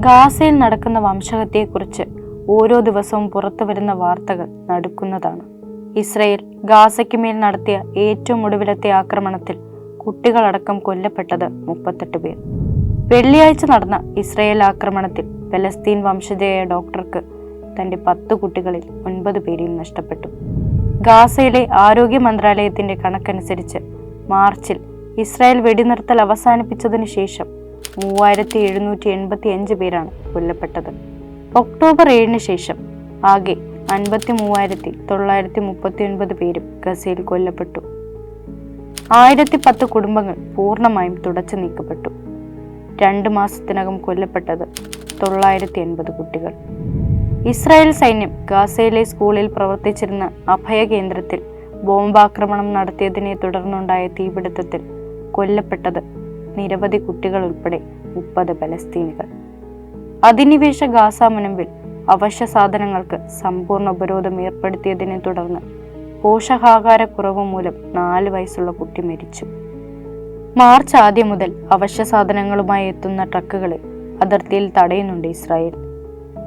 ഗാസയിൽ നടക്കുന്ന വംശഹത്യയെക്കുറിച്ച് ഓരോ ദിവസവും പുറത്തു വരുന്ന വാർത്തകൾ നടുക്കുന്നതാണ്. ഇസ്രയേൽ ഗാസയ്ക്ക് മേൽ നടത്തിയ ഏറ്റവും ഒടുവിലത്തെ ആക്രമണത്തിൽ കുട്ടികളടക്കം കൊല്ലപ്പെട്ടത് 38 പേർ. വെള്ളിയാഴ്ച നടന്ന ഇസ്രയേൽ ആക്രമണത്തിൽ പലസ്തീൻ വംശജയായ ഡോക്ടർക്ക് തന്റെ 10 കുട്ടികളിൽ 9 പേരെയും നഷ്ടപ്പെട്ടു. ഗാസയിലെ ആരോഗ്യ മന്ത്രാലയത്തിന്റെ കണക്കനുസരിച്ച് മാർച്ചിൽ ഇസ്രായേൽ വെടിനിർത്തൽ അവസാനിപ്പിച്ചതിനു ശേഷം 3785 പേരാണ് കൊല്ലപ്പെട്ടത്. ഒക്ടോബർ 7 ശേഷം ആകെ 53,939 പേരും ഗസയിൽ കൊല്ലപ്പെട്ടു. 1010 കുടുംബങ്ങൾ പൂർണ്ണമായും തുടച്ചു നീക്കപ്പെട്ടു. 2 മാസത്തിനകം കൊല്ലപ്പെട്ടത് 980 കുട്ടികൾ. ഇസ്രായേൽ സൈന്യം ഗാസയിലെ സ്കൂളിൽ പ്രവർത്തിച്ചിരുന്ന അഭയകേന്ദ്രത്തിൽ ബോംബാക്രമണം നടത്തിയതിനെ തുടർന്നുണ്ടായ തീപിടുത്തത്തിൽ കൊല്ലപ്പെട്ടത് നിരവധി കുട്ടികൾ ഉൾപ്പെടെ 30 പലസ്തീനികൾ. അധിനിവേശ ഗാസ മുനമ്പിൽ അവശ്യ സാധനങ്ങൾക്ക് സമ്പൂർണ്ണ ഉപരോധം ഏർപ്പെടുത്തിയതിനെ തുടർന്ന് പോഷകാഹാരക്കുറവ് മൂലം 4 വയസ്സുള്ള കുട്ടി മരിച്ചു. മാർച്ച് ആദ്യം മുതൽ അവശ്യ സാധനങ്ങളുമായി എത്തുന്ന ട്രക്കുകളെ അതിർത്തിയിൽ തടയുന്നുണ്ട് ഇസ്രായേൽ.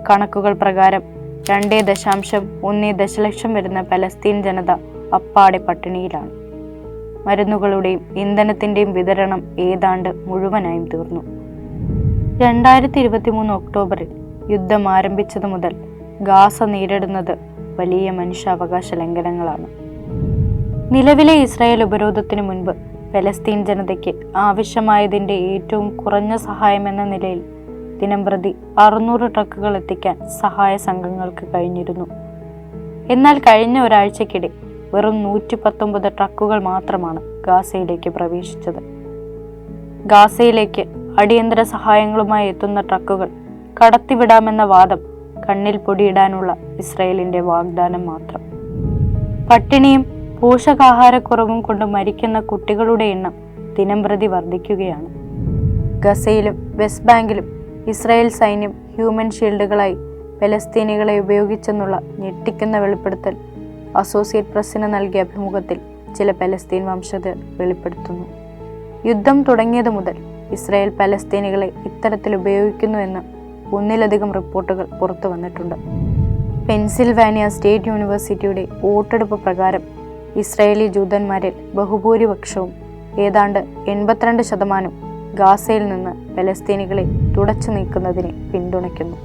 കണക്കുകൾ പ്രകാരം 2.1 ദശലക്ഷം വരുന്ന പലസ്തീൻ ജനത അപ്പാടെ പട്ടിണിയിലാണ്. മരുന്നുകളുടെയും ഇന്ധനത്തിന്റെയും വിതരണം ഏതാണ്ട് മുഴുവനായും തീർന്നു. 2023 ഒക്ടോബറിൽ യുദ്ധം ആരംഭിച്ചതു മുതൽ ഗാസ നേരിടുന്നത് വലിയ മനുഷ്യാവകാശ ലംഘനങ്ങളാണ്. നിലവിലെ ഇസ്രായേൽ ഉപരോധത്തിന് മുൻപ് പലസ്തീൻ ജനതയ്ക്ക് ആവശ്യമായതിന്റെ ഏറ്റവും കുറഞ്ഞ സഹായം എന്ന നിലയിൽ ദിനംപ്രതി 600 ട്രക്കുകൾ എത്തിക്കാൻ സഹായ സംഘങ്ങൾക്ക് കഴിഞ്ഞിരുന്നു. എന്നാൽ കഴിഞ്ഞ ഒരാഴ്ചക്കിടെ വെറും 119 ട്രക്കുകൾ മാത്രമാണ് ഗാസയിലേക്ക് പ്രവേശിച്ചത്. ഗാസയിലേക്ക് അടിയന്തര സഹായങ്ങളുമായി എത്തുന്ന ട്രക്കുകൾ കടത്തിവിടാമെന്ന വാദം കണ്ണിൽ പൊടിയിടാനുള്ള ഇസ്രായേലിന്റെ വാഗ്ദാനം മാത്രം. പട്ടിണിയും പോഷകാഹാരക്കുറവും കൊണ്ട് മരിക്കുന്ന കുട്ടികളുടെ എണ്ണം ദിനംപ്രതി വർദ്ധിക്കുകയാണ്. ഗസയിലും വെസ്റ്റ് ബാങ്കിലും ഇസ്രായേൽ സൈന്യം ഹ്യൂമൻ ഷീൽഡുകളായി പലസ്തീനികളെ ഉപയോഗിച്ചെന്നുള്ള ഞെട്ടിക്കുന്ന വെളിപ്പെടുത്തൽ അസോസിയേറ്റ് പ്രസ്സിന് നൽകിയ അഭിമുഖത്തിൽ ചില പലസ്തീൻ വംശജർ വെളിപ്പെടുത്തുന്നു. യുദ്ധം തുടങ്ങിയത് മുതൽ ഇസ്രായേൽ പലസ്തീനികളെ ഇത്തരത്തിൽ ഉപയോഗിക്കുന്നുവെന്ന് 1ലധികം റിപ്പോർട്ടുകൾ പുറത്തു വന്നിട്ടുണ്ട്. പെൻസിൽവാനിയ സ്റ്റേറ്റ് യൂണിവേഴ്സിറ്റിയുടെ വോട്ടെടുപ്പ് പ്രകാരം ഇസ്രായേലി ജൂതന്മാരിൽ ബഹുഭൂരിപക്ഷവും ഏതാണ്ട് 82% ഗാസയിൽ നിന്ന് പലസ്തീനികളെ തുടച്ചു നീക്കുന്നതിനെ പിന്തുണയ്ക്കുന്നു.